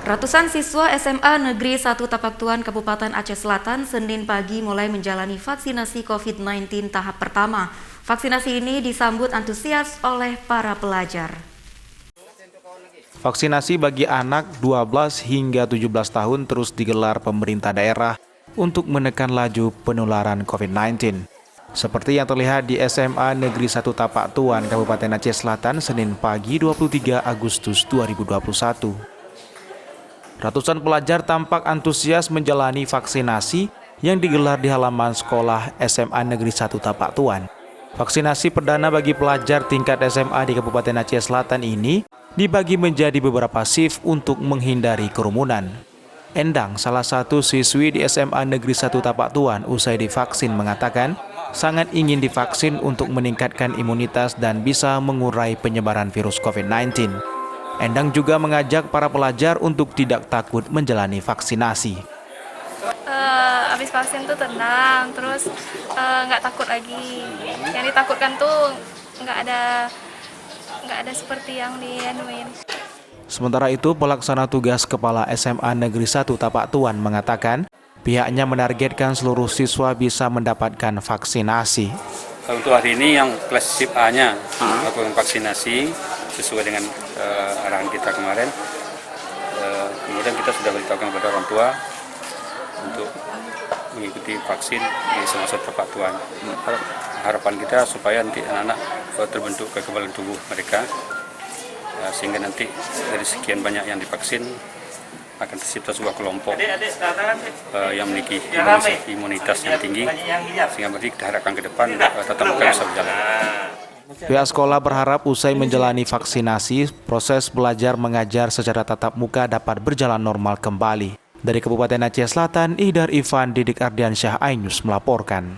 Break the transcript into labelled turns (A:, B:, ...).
A: Ratusan siswa SMA Negeri 1 Tapaktuan Kabupaten Aceh Selatan Senin pagi mulai menjalani vaksinasi COVID-19 tahap pertama. Vaksinasi ini disambut antusias oleh para pelajar.
B: Vaksinasi bagi anak 12 hingga 17 tahun terus digelar pemerintah daerah untuk menekan laju penularan COVID-19. Seperti yang terlihat di SMA Negeri 1 Tapaktuan Kabupaten Aceh Selatan Senin pagi 23 Agustus 2021. Ratusan pelajar tampak antusias menjalani vaksinasi yang digelar di halaman sekolah SMA Negeri 1 Tapaktuan. Vaksinasi perdana bagi pelajar tingkat SMA di Kabupaten Aceh Selatan ini dibagi menjadi beberapa shift untuk menghindari kerumunan. Endang, salah satu siswi di SMA Negeri 1 Tapaktuan usai divaksin mengatakan sangat ingin divaksin untuk meningkatkan imunitas dan bisa mengurai penyebaran virus COVID-19. Endang juga mengajak para pelajar untuk tidak takut menjalani vaksinasi.
C: Habis vaksin tuh tenang, terus nggak takut lagi. Yang ditakutkan tuh nggak ada seperti yang dienuin.
B: Sementara itu, pelaksana tugas Kepala SMA Negeri 1 Tapaktuan mengatakan pihaknya menargetkan seluruh siswa bisa mendapatkan vaksinasi.
D: Untuk hari ini yang kelas SIP A-nya melakukan vaksinasi sesuai dengan arahan kita kemarin. Kemudian kita sudah beritahukan kepada orang tua untuk mengikuti vaksin di SMA Tapaktuan. Harapan kita supaya nanti anak-anak terbentuk kekebalan tubuh mereka, sehingga nanti dari sekian banyak yang divaksin akan tercipta sebuah kelompok yang memiliki imunitas yang tinggi, sehingga berarti kita harapkan ke depan tatap muka bisa berjalan.
B: Pihak sekolah berharap usai menjalani vaksinasi, proses belajar mengajar secara tatap muka dapat berjalan normal kembali. Dari Kabupaten Aceh Selatan, Idhar Ivan Didik Ardiansyah, iNews melaporkan.